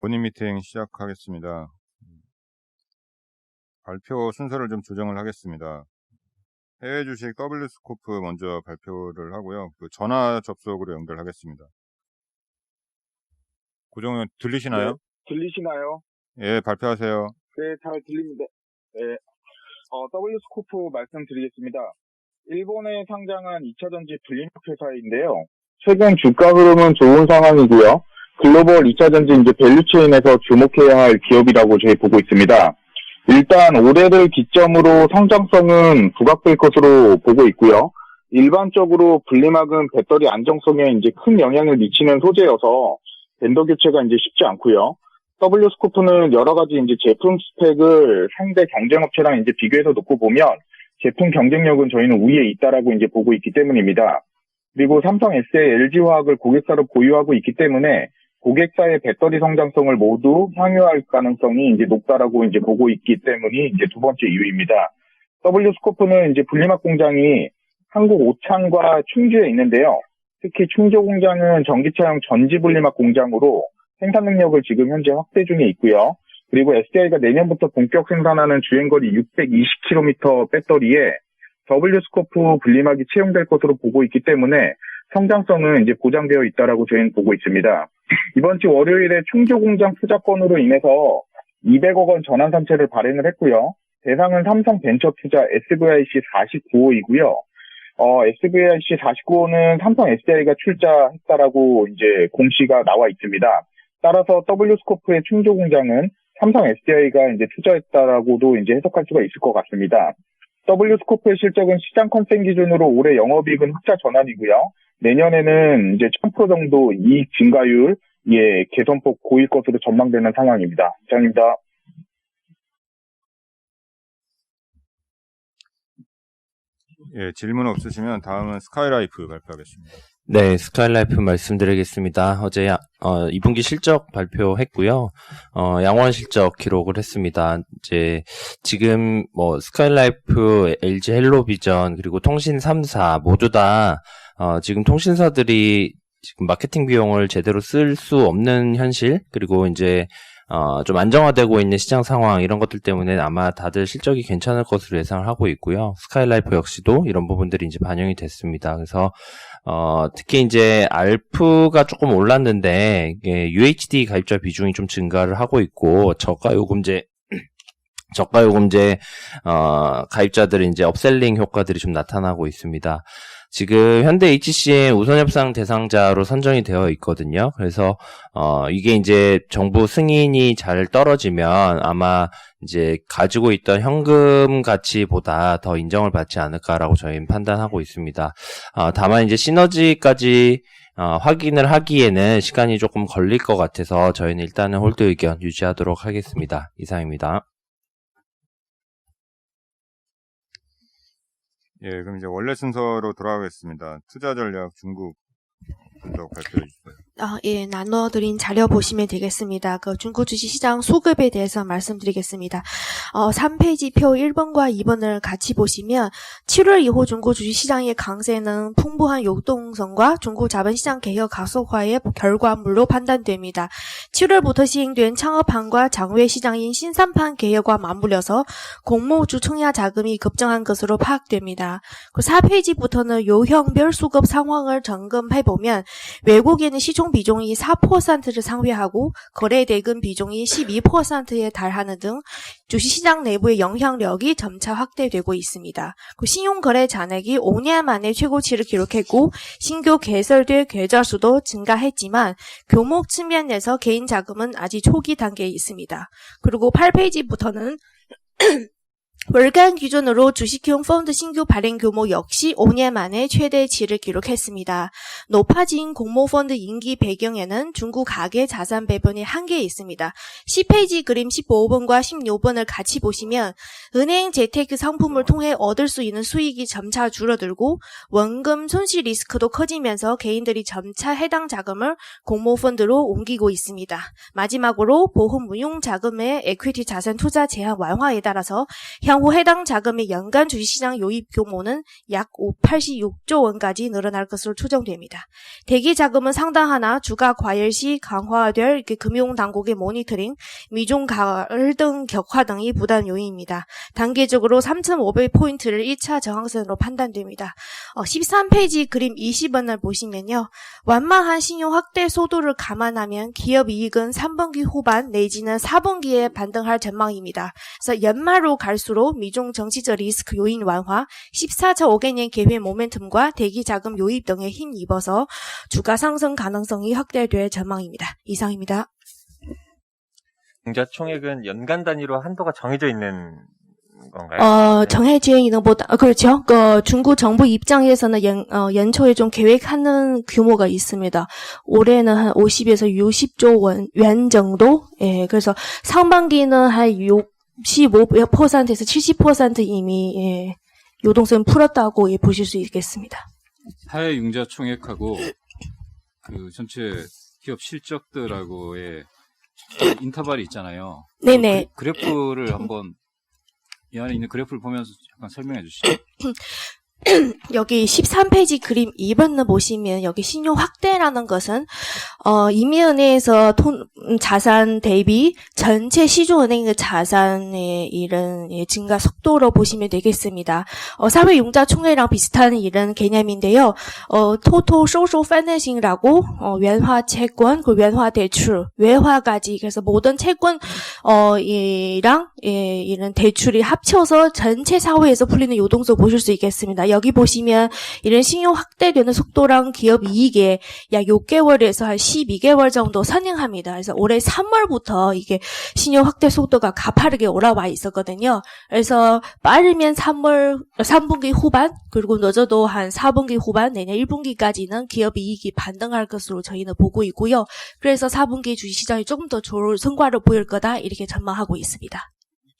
본인 미팅 시작하겠습니다. 발표 순서를 좀 조정을 하겠습니다. 해외 주식 W스코프 먼저 발표를 하고요. 그 전화 접속으로 연결하겠습니다. 고정현 들리시나요? 네, 들리시나요? 예, 발표하세요. 네, 잘 들립니다. 네, W스코프 말씀드리겠습니다. 일본에 상장한 2차전지 불림목 회사인데요. 최근 주가 흐름은 좋은 상황이고요. 글로벌 2차전지 밸류체인에서 주목해야 할 기업이라고 저희 보고 있습니다. 일단 올해를 기점으로 성장성은 부각될 것으로 보고 있고요. 일반적으로 분리막은 배터리 안정성에 큰 영향을 미치는 소재여서 벤더 교체가 쉽지 않고요. W스코프는 여러 가지 제품 스펙을 상대 경쟁업체랑 비교해서 놓고 보면 제품 경쟁력은 저희는 우위에 있다라고 보고 있기 때문입니다. 그리고 삼성, SK, LG화학을 고객사로 보유하고 있기 때문에 고객사의 배터리 성장성을 모두 향유할 가능성이 높다라고 보고 있기 때문이 두 번째 이유입니다. W스코프는 분리막 공장이 한국 오창과 충주에 있는데요. 특히 충주 공장은 전기차용 전지 분리막 공장으로 생산 능력을 지금 현재 확대 중에 있고요. 그리고 SK가 내년부터 본격 생산하는 주행거리 620km 배터리에 W스코프 분리막이 채용될 것으로 보고 있기 때문에 성장성은 보장되어 있다라고 저희는 보고 있습니다. 이번 주 월요일에 충주 공장 투자건으로 인해서 200억 원 전환산채를 발행을 했고요. 대상은 삼성 벤처 투자 SVIC 49호이고요. SVIC 49호는 삼성 SDI가 출자했다라고 공시가 나와 있습니다. 따라서 W스코프의 충주 공장은 삼성 SDI가 투자했다라고도 해석할 수가 있을 것 같습니다. W스코프의 실적은 시장 컨센 기준으로 올해 영업이익은 흑자 전환이고요. 내년에는 1000% 정도 이익 증가율, 개선폭 고일 것으로 전망되는 상황입니다. 이상입니다. 예, 질문 없으시면 다음은 스카이라이프 발표하겠습니다. 네, 스카이라이프 말씀드리겠습니다. 어제 2분기 실적 발표했고요. 양호한 실적 기록을 했습니다. 지금 스카이라이프, LG 헬로비전 그리고 통신 3사 모두 다 지금 통신사들이 지금 마케팅 비용을 제대로 쓸 수 없는 현실, 그리고 좀 안정화되고 있는 시장 상황, 이런 것들 때문에 아마 다들 실적이 괜찮을 것으로 예상을 하고 있고요. 스카이라이프 역시도 이런 부분들이 반영이 됐습니다. 그래서 특히 알프가 조금 올랐는데, UHD 가입자 비중이 좀 증가를 하고 있고, 저가요금제 가입자들의 업셀링 효과들이 좀 나타나고 있습니다. 지금 현대 HC의 우선 협상 대상자로 선정이 되어 있거든요. 그래서 이게 정부 승인이 잘 떨어지면 아마 가지고 있던 현금 가치보다 더 인정을 받지 않을까라고 저희는 판단하고 있습니다. 다만 시너지까지 확인을 하기에는 시간이 조금 걸릴 것 같아서 저희는 일단은 홀드 의견 유지하도록 하겠습니다. 이상입니다. 예, 그럼 원래 순서로 돌아가겠습니다. 투자 전략 중국 분석 발표해 주세요. 예, 나눠드린 자료 보시면 되겠습니다. 중국 주식시장 수급에 대해서 말씀드리겠습니다. 3페이지 표 1번과 2번을 같이 보시면 7월 이후 중국 주식시장의 강세는 풍부한 유동성과 중국 자본시장 개혁 가속화의 결과물로 판단됩니다. 7월부터 시행된 창업판과 장외 시장인 신산판 개혁과 맞물려서 공모주 청약 자금이 급증한 것으로 파악됩니다. 4페이지부터는 요형별 수급 상황을 점검해보면 외국인의 시총 비중이 4%를 상회하고 거래 대금 비중이 12%에 달하는 등 주식시장 내부의 영향력이 점차 확대되고 있습니다. 신용거래 잔액이 5년 만에 최고치를 기록했고 신규 개설된 계좌 수도 증가했지만 규모 측면에서 개인 자금은 아직 초기 단계에 있습니다. 그리고 8페이지부터는 월간 기준으로 주식형 펀드 신규 발행 규모 역시 5년 만에 최대치를 기록했습니다. 높아진 공모펀드 인기 배경에는 중국 가계 자산 배분의 한계에 있습니다. 10페이지 그림 15번과 16번을 같이 보시면 은행 재테크 상품을 통해 얻을 수 있는 수익이 점차 줄어들고 원금 손실 리스크도 커지면서 개인들이 점차 해당 자금을 공모펀드로 옮기고 있습니다. 마지막으로 보험 운용 자금의 에퀴티 자산 투자 제한 완화에 따라서 향후 해당 자금의 연간 주식시장 요입 규모는 약 86조 원까지 늘어날 것으로 추정됩니다. 대기 자금은 상당하나 주가 과열시 강화될 금융당국의 모니터링, 미중 갈등 격화 등이 부담 요인입니다. 단계적으로 3,500포인트를 1차 저항선으로 판단됩니다. 13페이지 그림 20번을 보시면요. 완만한 신용 확대 속도를 감안하면 기업 이익은 3분기 후반 내지는 4분기에 반등할 전망입니다. 그래서 연말로 갈수록 미중 정치적 리스크 요인 완화, 14차 5개년 계획 모멘텀과 대기 자금 요입 등에 힘입어서 주가 상승 가능성이 확대될 전망입니다. 이상입니다. 융자 총액은 연간 단위로 한도가 정해져 있는 건가요? 정해져 있는 보다, 그렇죠. 중국 정부 입장에서는 연초에 좀 계획하는 규모가 있습니다. 올해는 한 50에서 60조 원 정도? 예, 그래서 상반기는 한 65%에서 70% 이미, 예, 요동성 풀었다고 예, 보실 수 있겠습니다. 하해 융자 총액하고 그 전체 기업 실적들하고의 인터벌이 있잖아요. 네네. 그래프를 한번 이 안에 있는 그래프를 보면서 잠깐 설명해 주시죠. 여기 13페이지 그림 2번을 보시면 여기 신용 확대라는 것은 이미은행에서 자산 대비 전체 시중은행의 자산의 이런 증가 속도로 보시면 되겠습니다. 사회융자총회랑 비슷한 이런 개념인데요. 토탈 소셜 파이낸싱이라고 외화 채권, 그 외화 대출, 외화까지 그래서 모든 채권 이랑 이런 대출이 합쳐서 전체 사회에서 풀리는 요동성 보실 수 있겠습니다. 여기 보시면 이런 신용 확대되는 속도랑 기업 이익에 약 6개월에서 한 12개월 정도 선행합니다. 그래서 올해 3월부터 이게 신용 확대 속도가 가파르게 올라와 있었거든요. 그래서 빠르면 3분기 후반, 그리고 늦어도 한 4분기 후반, 내년 1분기까지는 기업 이익이 반등할 것으로 저희는 보고 있고요. 그래서 4분기 주식시장이 조금 더 좋은 성과를 보일 거다 이렇게 전망하고 있습니다.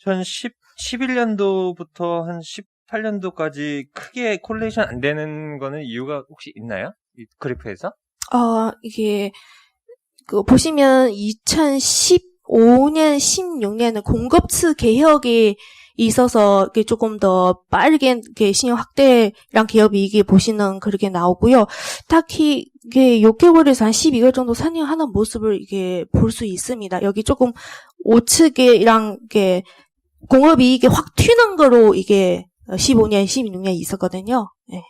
2011년도부터 한 18년도까지 크게 콜레이션 안 되는 거는 이유가 혹시 있나요? 이 그래프에서? 이게 보시면 2015년, 16년은 공급처 개혁이 있어서 조금 더 빠르게 신용 확대랑 기업 이익이 보시는 그렇게 나오고요. 특히 이게 6개월에서 한 12개월 정도 선행하는 모습을 이게 볼 수 있습니다. 여기 조금 우측이랑 이게 공업 이익이 확 튀는 거로 이게 15년, 16년 있었거든요. 네.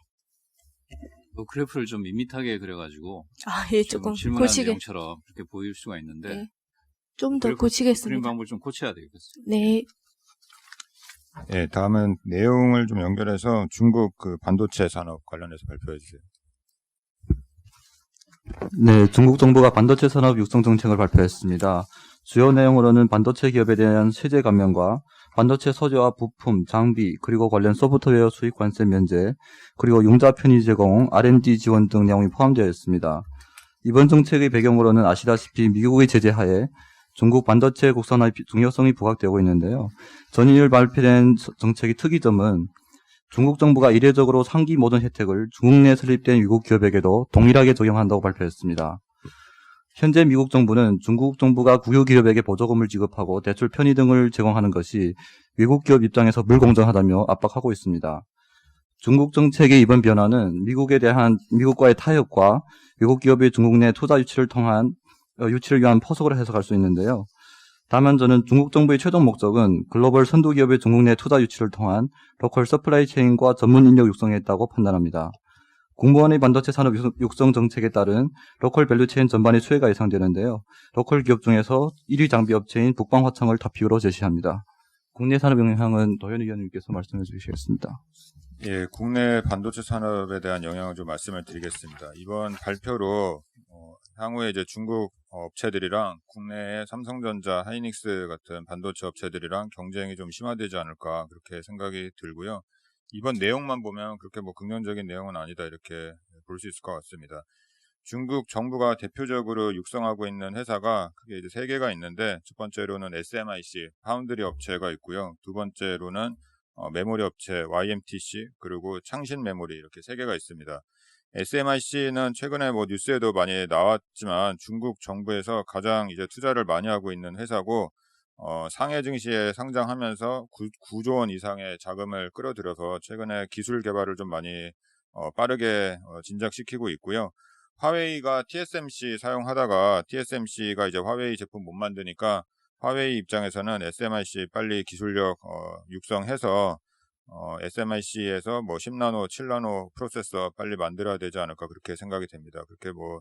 그래프를 좀 밋밋하게 그려가지고 예, 조금 질문하는 내용처럼 그렇게 보일 수가 있는데 네. 좀 더 고치겠습니다. 그림 방법을 좀 고쳐야 되겠어요. 네. 예, 다음은 내용을 좀 연결해서 중국 그 반도체 산업 관련해서 발표해 주세요. 네, 중국 정부가 반도체 산업 육성 정책을 발표했습니다. 주요 내용으로는 반도체 기업에 대한 세제 감면과 반도체 소재와 부품, 장비, 그리고 관련 소프트웨어 수입 관세 면제, 그리고 융자 편의 제공, R&D 지원 등 내용이 포함되어 있습니다. 이번 정책의 배경으로는 아시다시피 미국의 제재 하에 중국 반도체 국산화의 중요성이 부각되고 있는데요. 전일 발표된 정책의 특이점은 중국 정부가 이례적으로 상기 모든 혜택을 중국 내에 설립된 미국 기업에게도 동일하게 적용한다고 발표했습니다. 현재 미국 정부는 중국 정부가 국유 기업에게 보조금을 지급하고 대출 편의 등을 제공하는 것이 미국 기업 입장에서 불공정하다며 압박하고 있습니다. 중국 정책의 이번 변화는 미국과의 타협과 미국 기업의 중국 내 투자 유치를 위한 포석으로 해석할 수 있는데요. 다만 저는 중국 정부의 최종 목적은 글로벌 선두 기업의 중국 내 투자 유치를 통한 로컬 서플라이 체인과 전문 인력 육성에 있다고 판단합니다. 공무원의 반도체 산업 육성 정책에 따른 로컬 밸류체인 전반의 수혜가 예상되는데요. 로컬 기업 중에서 1위 장비 업체인 북방화창을 탑 이유로 제시합니다. 국내 산업 영향은 도현 의원님께서 말씀해 주시겠습니다. 예, 국내 반도체 산업에 대한 영향을 좀 말씀을 드리겠습니다. 이번 발표로 향후에 이제 중국 업체들이랑 국내의 삼성전자, 하이닉스 같은 반도체 업체들이랑 경쟁이 좀 심화되지 않을까 그렇게 생각이 들고요. 이번 내용만 보면 그렇게 뭐 긍정적인 내용은 아니다 이렇게 볼 수 있을 것 같습니다. 중국 정부가 대표적으로 육성하고 있는 회사가 크게 이제 3개가 있는데 첫 번째로는 SMIC, 파운드리 업체가 있고요. 두 번째로는 메모리 업체 YMTC 그리고 창신 메모리 이렇게 3개가 있습니다. SMIC는 최근에 뭐 뉴스에도 많이 나왔지만 중국 정부에서 가장 이제 투자를 많이 하고 있는 회사고 상해 증시에 상장하면서 9조 원 이상의 자금을 끌어들여서 최근에 기술 개발을 좀 많이 빠르게 진작시키고 있고요. 화웨이가 TSMC 사용하다가 TSMC가 이제 화웨이 제품 못 만드니까 화웨이 입장에서는 SMIC 빨리 기술력 육성해서 SMIC에서 뭐 10나노, 7나노 프로세서 빨리 만들어야 되지 않을까 그렇게 생각이 됩니다. 그렇게 뭐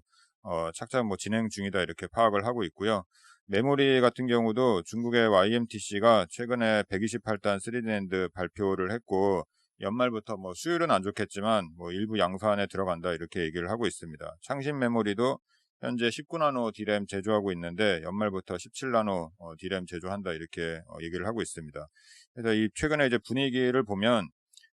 착착 뭐 진행 중이다 이렇게 파악을 하고 있고요. 메모리 같은 경우도 중국의 YMTC가 최근에 128단 3D NAND 발표를 했고 연말부터 뭐 수율은 안 좋겠지만 뭐 일부 양수 안에 들어간다 이렇게 얘기를 하고 있습니다. 창신 메모리도 현재 19나노 D램 제조하고 있는데 연말부터 17나노 D램 제조한다 이렇게 얘기를 하고 있습니다. 그래서 이 최근에 이제 분위기를 보면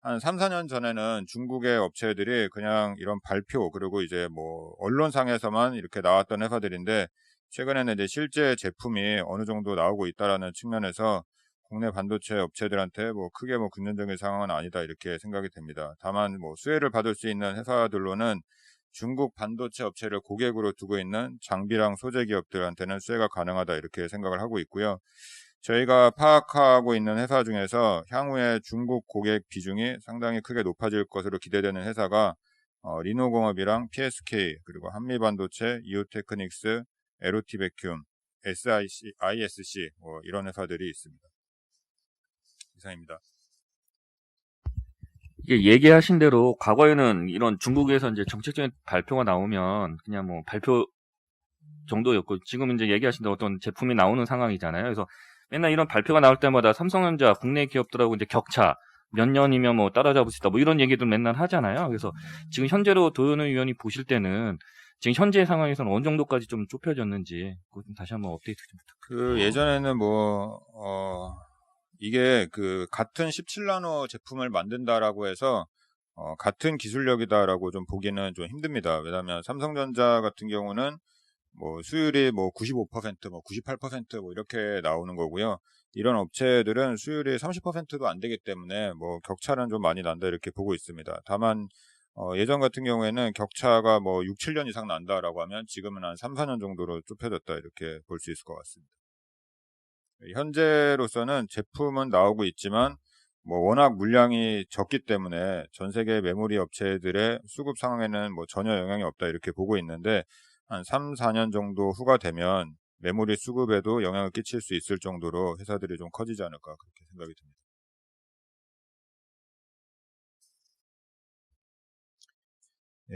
한 3, 4년 전에는 중국의 업체들이 그냥 이런 발표 그리고 이제 뭐 언론상에서만 이렇게 나왔던 회사들인데 최근에는 이제 실제 제품이 어느 정도 나오고 있다라는 측면에서 국내 반도체 업체들한테 뭐 크게 뭐 긍정적인 상황은 아니다 이렇게 생각이 됩니다. 다만 뭐 수혜를 받을 수 있는 회사들로는 중국 반도체 업체를 고객으로 두고 있는 장비랑 소재 기업들한테는 수혜가 가능하다 이렇게 생각을 하고 있고요. 저희가 파악하고 있는 회사 중에서 향후에 중국 고객 비중이 상당히 크게 높아질 것으로 기대되는 회사가 리노공업이랑 PSK 그리고 한미반도체, 이오테크닉스, 에로티베큐움, ISC 뭐 이런 회사들이 있습니다. 이상입니다. 이게 얘기하신 대로 과거에는 이런 중국에서 이제 정책적인 발표가 나오면 그냥 뭐 발표 정도였고 지금 이제 얘기하신 대로 어떤 제품이 나오는 상황이잖아요. 그래서 맨날 이런 발표가 나올 때마다 삼성전자 국내 기업들하고 이제 격차 몇 년이면 뭐 따라잡을 수 있다 뭐 이런 얘기도 맨날 하잖아요. 그래서 지금 현재로 도현우 위원이 보실 때는 지금 현재 상황에서는 어느 정도까지 좀 좁혀졌는지 그거 좀 다시 한번 업데이트 좀 부탁드립니다. 예전에는 이게 같은 17나노 제품을 만든다라고 해서 같은 기술력이다라고 좀 보기는 좀 힘듭니다. 왜냐하면 삼성전자 같은 경우는 뭐 수율이 뭐 95%, 뭐 98% 뭐 이렇게 나오는 거고요. 이런 업체들은 수율이 30%도 안 되기 때문에 뭐 격차는 좀 많이 난다 이렇게 보고 있습니다. 다만 예전 같은 경우에는 격차가 뭐 6, 7년 이상 난다라고 하면 지금은 한 3, 4년 정도로 좁혀졌다 이렇게 볼 수 있을 것 같습니다. 현재로서는 제품은 나오고 있지만 뭐 워낙 물량이 적기 때문에 전 세계 메모리 업체들의 수급 상황에는 뭐 전혀 영향이 없다 이렇게 보고 있는데 한 3, 4년 정도 후가 되면 메모리 수급에도 영향을 끼칠 수 있을 정도로 회사들이 좀 커지지 않을까 그렇게 생각이 듭니다.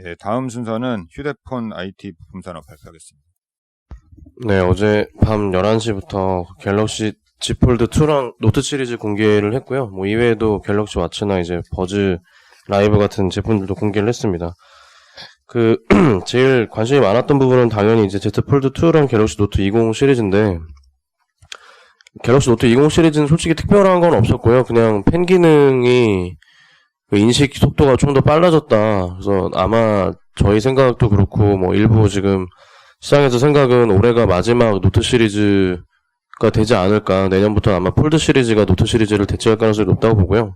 예, 다음 순서는 휴대폰 IT 부품 산업 발표하겠습니다. 네, 어제 밤 11시부터 갤럭시 Z 폴드 2랑 노트 시리즈 공개를 했고요. 뭐 이외에도 갤럭시 와츠나 이제 버즈 라이브 같은 제품들도 공개를 했습니다. 제일 관심이 많았던 부분은 당연히 이제 Z 폴드 2랑 갤럭시 노트 20 시리즈인데, 갤럭시 노트 20 시리즈는 솔직히 특별한 건 없었고요. 그냥 펜 기능이 인식 속도가 좀 더 빨라졌다. 그래서 아마 저희 생각도 그렇고 뭐 일부 지금 시장에서 생각은 올해가 마지막 노트 시리즈가 되지 않을까. 내년부터 아마 폴드 시리즈가 노트 시리즈를 대체할 가능성이 높다고 보고요.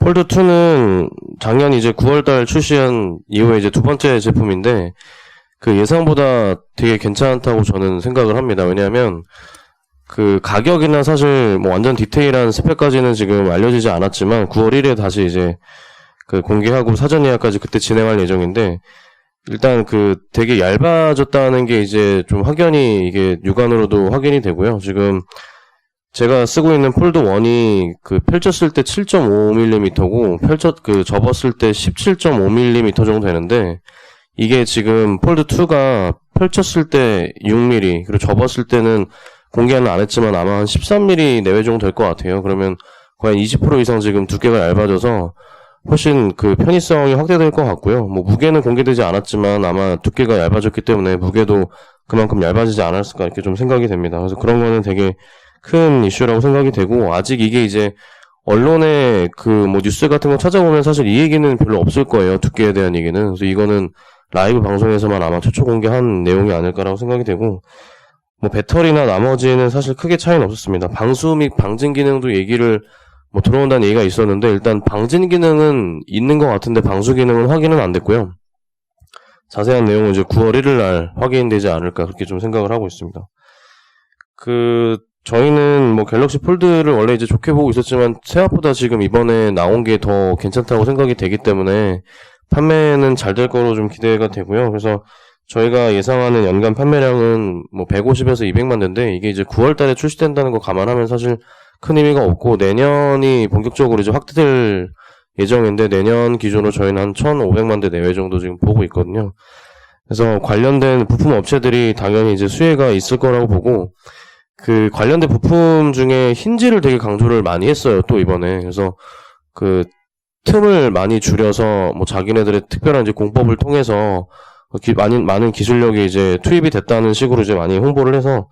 폴드 2는 작년 이제 9월달 출시한 이후에 이제 두 번째 제품인데 예상보다 되게 괜찮다고 저는 생각을 합니다. 왜냐하면 가격이나 사실 뭐 완전 디테일한 스펙까지는 지금 알려지지 않았지만 9월 1일에 다시 이제 공개하고 사전 예약까지 그때 진행할 예정인데, 일단 되게 얇아졌다는 게 이제 좀 확연히 이게 육안으로도 확인이 되고요. 지금 제가 쓰고 있는 폴드 1이 펼쳤을 때 7.5mm고 접었을 때 17.5mm 정도 되는데, 이게 지금 폴드 2가 펼쳤을 때 6mm 그리고 접었을 때는 공개는 안 했지만 아마 한 13mm 내외 정도 될 것 같아요. 그러면 거의 20% 이상 지금 두께가 얇아져서 훨씬 편의성이 확대될 것 같고요. 뭐 무게는 공개되지 않았지만 아마 두께가 얇아졌기 때문에 무게도 그만큼 얇아지지 않았을까 이렇게 좀 생각이 됩니다. 그래서 그런 거는 되게 큰 이슈라고 생각이 되고, 아직 이게 이제 언론에 뭐 뉴스 같은 거 찾아보면 사실 이 얘기는 별로 없을 거예요. 두께에 대한 얘기는. 그래서 이거는 라이브 방송에서만 아마 최초 공개한 내용이 아닐까라고 생각이 되고, 뭐 배터리나 나머지는 사실 크게 차이는 없었습니다. 방수 및 방진 기능도 얘기를 뭐 들어온다는 얘기가 있었는데, 일단 방진 기능은 있는 것 같은데 방수 기능은 확인은 안 됐고요. 자세한 내용은 이제 9월 1일 날 확인되지 않을까 그렇게 좀 생각을 하고 있습니다. 저희는 뭐 갤럭시 폴드를 원래 이제 좋게 보고 있었지만 생각보다 지금 이번에 나온 게 더 괜찮다고 생각이 되기 때문에 판매는 잘 될 거로 좀 기대가 되고요. 그래서 저희가 예상하는 연간 판매량은 뭐 150에서 200만 대인데 이게 이제 9월 달에 출시된다는 거 감안하면 사실 큰 의미가 없고 내년이 본격적으로 이제 확대될 예정인데 내년 기준으로 저희는 한 1,500만 대 내외 정도 지금 보고 있거든요. 그래서 관련된 부품 업체들이 당연히 이제 수혜가 있을 거라고 보고 그 관련된 부품 중에 힌지를 되게 강조를 많이 했어요. 또 이번에. 그래서 그 틈을 많이 줄여서 뭐 자기네들의 특별한 이제 공법을 통해서 많은 기술력이 이제 투입이 됐다는 식으로 이제 많이 홍보를 해서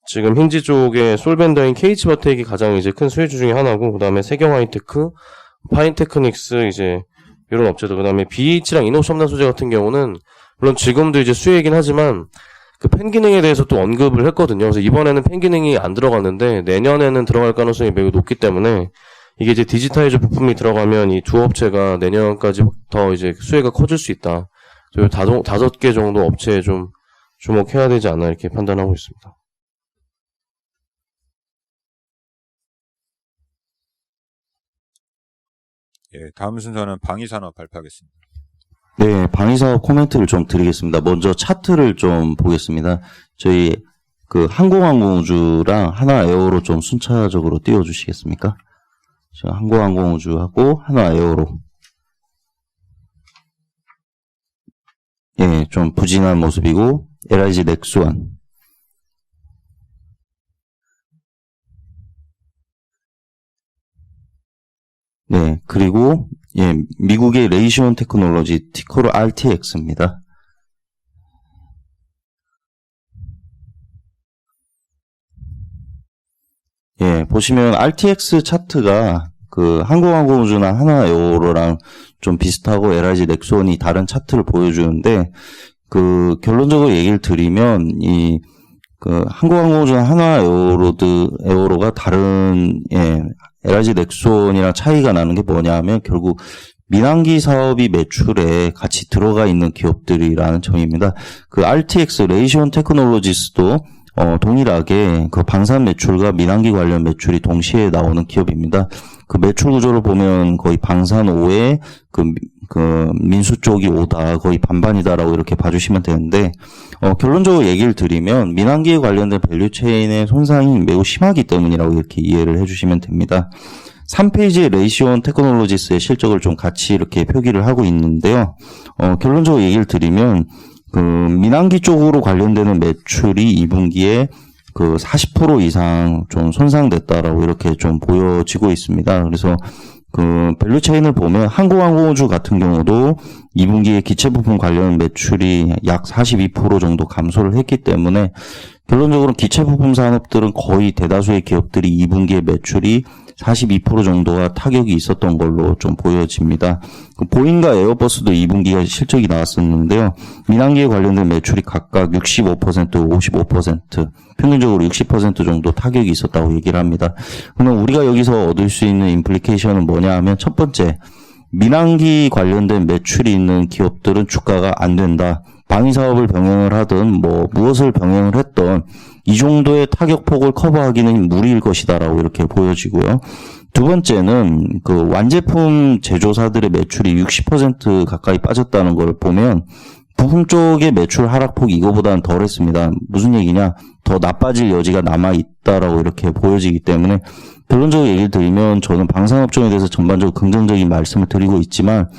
지금 힌지 쪽에 솔벤더인 KH바텍이 가장 이제 큰 수혜주 중에 하나고 그다음에 세경 하이테크, 파인테크닉스 이제 이런 업체들 그다음에 BH랑 이노 첨단 소재 같은 경우는 물론 지금도 이제 수혜이긴 하지만 그 펜 기능에 대해서 또 언급을 했거든요. 그래서 이번에는 펜 기능이 안 들어갔는데 내년에는 들어갈 가능성이 매우 높기 때문에 이게 이제 디지타이저 부품이 들어가면 이 두 업체가 내년까지 더 이제 수혜가 커질 수 있다. 5개 정도 업체에 좀 주목해야 되지 않나 이렇게 판단하고 있습니다. 예, 다음 순서는 방위산업 발표하겠습니다. 네, 방위사업 코멘트를 좀 드리겠습니다. 먼저 차트를 좀 보겠습니다. 저희 그 항공우주랑 하나에어로 좀 순차적으로 띄워주시겠습니까? 항공우주하고 하나에어로. 예, 좀 부진한 모습이고 LIG 넥스원. 네, 그리고 예, 미국의 레이시온 테크놀로지 티커로 RTX입니다. 예, 보시면 RTX 차트가 그 항공우주나 하나에어로랑 좀 비슷하고 LIG 넥스원이 다른 차트를 보여주는데 그 결론적으로 얘기를 드리면 이 그 항공우주나 하나에어로가 다른 예, LIG 넥스원이랑 차이가 나는 게 뭐냐 하면 결국 민항기 사업이 매출에 같이 들어가 있는 기업들이라는 점입니다. 그 RTX 레이시온 테크놀로지스도 동일하게 그 방산 매출과 민항기 관련 매출이 동시에 나오는 기업입니다. 그 매출 구조를 보면 거의 방산 5에 그 민수 쪽이 5다, 거의 반반이다라고 이렇게 봐주시면 되는데, 결론적으로 얘기를 드리면 민항기에 관련된 밸류체인의 손상이 매우 심하기 때문이라고 이렇게 이해를 해주시면 됩니다. 3페이지에 레이시온 테크놀로지스의 실적을 좀 같이 이렇게 표기를 하고 있는데요. 결론적으로 얘기를 드리면 그 민항기 쪽으로 관련되는 매출이 2분기에 그 40% 이상 좀 손상됐다라고 이렇게 좀 보여지고 있습니다. 그래서 그 밸류체인을 보면 항공우주 같은 경우도 2분기에 기체 부품 관련 매출이 약 42% 정도 감소를 했기 때문에 결론적으로 기체 부품 산업들은 거의 대다수의 기업들이 2분기에 매출이 42% 정도가 타격이 있었던 걸로 좀 보여집니다. 보잉과 에어버스도 2분기가 실적이 나왔었는데요. 민항기에 관련된 매출이 각각 65%, 55%, 평균적으로 60% 정도 타격이 있었다고 얘기를 합니다. 그러면 우리가 여기서 얻을 수 있는 임플리케이션은 뭐냐 하면 첫 번째, 민항기 관련된 매출이 있는 기업들은 주가가 안 된다. 방위사업을 병행을 하든 뭐 무엇을 병행을 했던 이 정도의 타격폭을 커버하기는 무리일 것이다라고 이렇게 보여지고요. 두 번째는 그 완제품 제조사들의 매출이 60% 가까이 빠졌다는 걸 보면 부품 쪽의 매출 하락폭이 이거보다는 덜했습니다. 무슨 얘기냐? 더 나빠질 여지가 남아있다라고 이렇게 보여지기 때문에 결론적으로 얘기를 드리면 저는 방산업종에 대해서 전반적으로 긍정적인 말씀을 드리고 있지만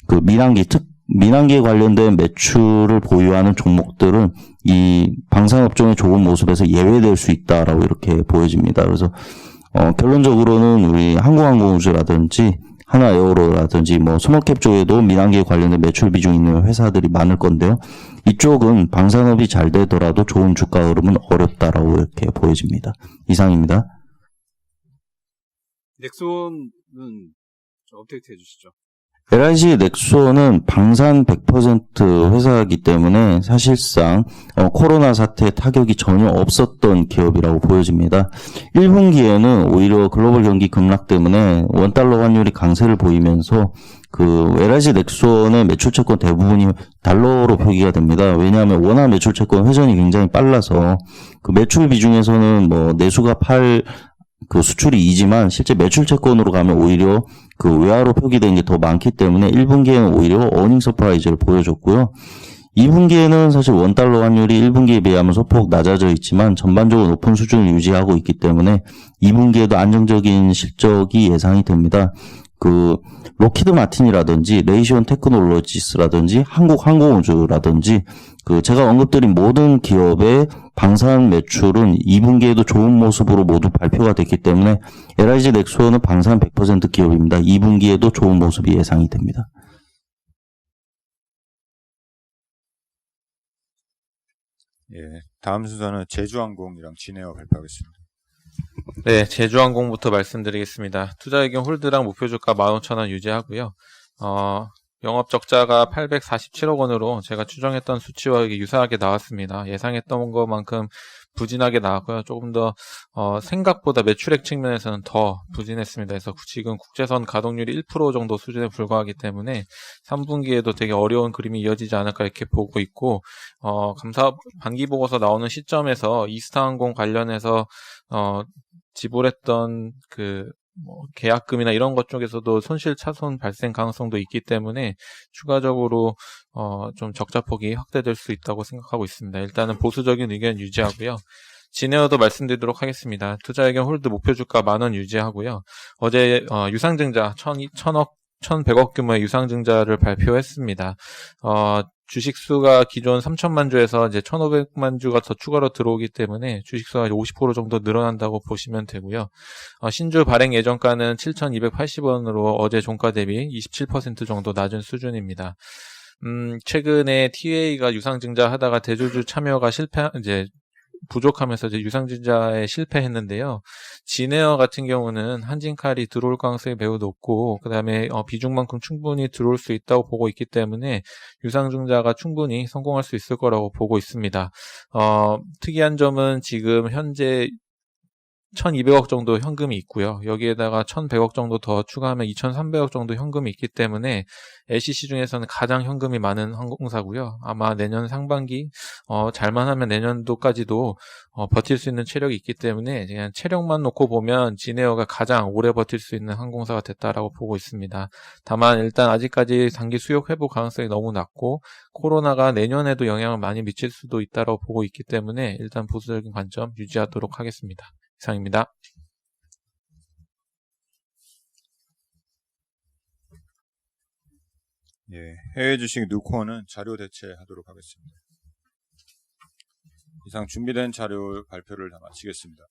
그 민항기에 관련된 매출을 보유하는 종목들은 이 방산업종의 좋은 모습에서 예외될 수 있다라고 이렇게 보여집니다. 그래서 결론적으로는 우리 항공우주라든지 하나에어로라든지 뭐 스몰캡 쪽에도 민항기에 관련된 매출 비중이 있는 회사들이 많을 건데요. 이쪽은 방산업이 잘 되더라도 좋은 주가 흐름은 어렵다라고 이렇게 보여집니다. 이상입니다. 넥스원은 업데이트 해주시죠. LIG 넥스원은 방산 100% 회사이기 때문에 사실상 코로나 사태 타격이 전혀 없었던 기업이라고 보여집니다. 1분기에는 오히려 글로벌 경기 급락 때문에 원달러 환율이 강세를 보이면서 그 LIG 넥슨의 매출 채권 대부분이 달러로 표기가 됩니다. 왜냐하면 워낙 매출 채권 회전이 굉장히 빨라서 그 매출 비중에서는 뭐 내수가 8, 그 수출이 2지만 실제 매출 채권으로 가면 오히려 그 외화로 표기된 게 더 많기 때문에 1분기에는 오히려 어닝 서프라이즈를 보여줬고요. 2분기에는 사실 원달러 환율이 1분기에 비하면 소폭 낮아져 있지만 전반적으로 높은 수준을 유지하고 있기 때문에 2분기에도 안정적인 실적이 예상이 됩니다. 그 로키드 마틴이라든지 레이시온 테크놀로지스라든지 한국항공우주라든지 그 제가 언급드린 모든 기업의 방산 매출은 2분기에도 좋은 모습으로 모두 발표가 됐기 때문에 LIG 넥슨은 방산 100% 기업입니다. 2분기에도 좋은 모습이 예상이 됩니다. 예, 다음 순서는 제주항공이랑 진에어 발표하겠습니다. 네, 제주항공부터 말씀드리겠습니다. 투자 의견 홀드랑 목표주가 15,000원 유지하고요. 영업 적자가 847억 원으로 제가 추정했던 수치와 유사하게 나왔습니다. 예상했던 것만큼 부진하게 나왔고요. 조금 더 생각보다 매출액 측면에서는 더 부진했습니다. 그래서 지금 국제선 가동률이 1% 정도 수준에 불과하기 때문에 3분기에도 되게 어려운 그림이 이어지지 않을까 이렇게 보고 있고 감사 반기 보고서 나오는 시점에서 이스타항공 관련해서 지불했던 계약금이나 이런 것 쪽에서도 손실 차손 발생 가능성도 있기 때문에 추가적으로 좀 적자폭이 확대될 수 있다고 생각하고 있습니다. 일단은 보수적인 의견 유지하고요. 진에어도 말씀드리도록 하겠습니다. 투자 의견 홀드 목표 주가 10,000원 유지하고요. 어제 유상증자 1,100억 규모의 유상증자를 발표했습니다. 주식수가 기존 3천만 주에서 이제 1,500만 주가 더 추가로 들어오기 때문에 주식수가 50% 정도 늘어난다고 보시면 되고요. 신주 발행 예정가는 7,280원으로 어제 종가 대비 27% 정도 낮은 수준입니다. 최근에 TA가 유상증자 하다가 대주주 참여가 부족하면서 이제 유상증자에 실패했는데요. 진에어 같은 경우는 한진칼이 들어올 가능성이 매우 높고, 그 다음에 비중만큼 충분히 들어올 수 있다고 보고 있기 때문에 유상증자가 충분히 성공할 수 있을 거라고 보고 있습니다. 특이한 점은 지금 현재 1,200억 정도 현금이 있고요. 여기에다가 1,100억 정도 더 추가하면 2,300억 정도 현금이 있기 때문에 LCC 중에서는 가장 현금이 많은 항공사고요. 아마 내년 상반기 잘만 하면 내년도까지도 버틸 수 있는 체력이 있기 때문에 그냥 체력만 놓고 보면 진에어가 가장 오래 버틸 수 있는 항공사가 됐다라고 보고 있습니다. 다만 일단 아직까지 단기 수요 회복 가능성이 너무 낮고 코로나가 내년에도 영향을 많이 미칠 수도 있다라고 보고 있기 때문에 일단 보수적인 관점 유지하도록 하겠습니다. 이상입니다. 예, 해외 주식 누코는 자료 대체하도록 하겠습니다. 이상 준비된 자료 발표를 다 마치겠습니다.